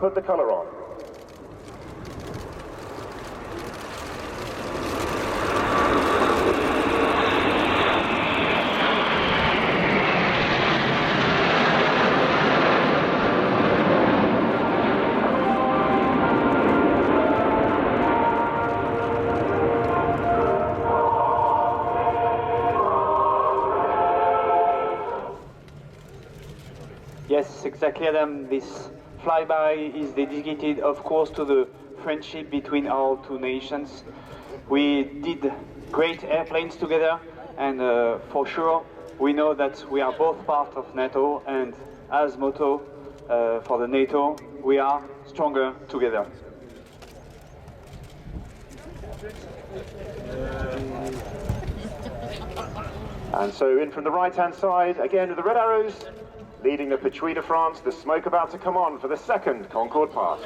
put the colour on. Yes, exactly, Adam. This flyby is dedicated, of course, to the friendship between our two nations. We did great airplanes together, and for sure, we know that we are both part of NATO, and as motto for the NATO, we are stronger together. And so in from the right-hand side, again with the red arrows, leading the Patrouille de France, the smoke about to come on for the second Concorde pass.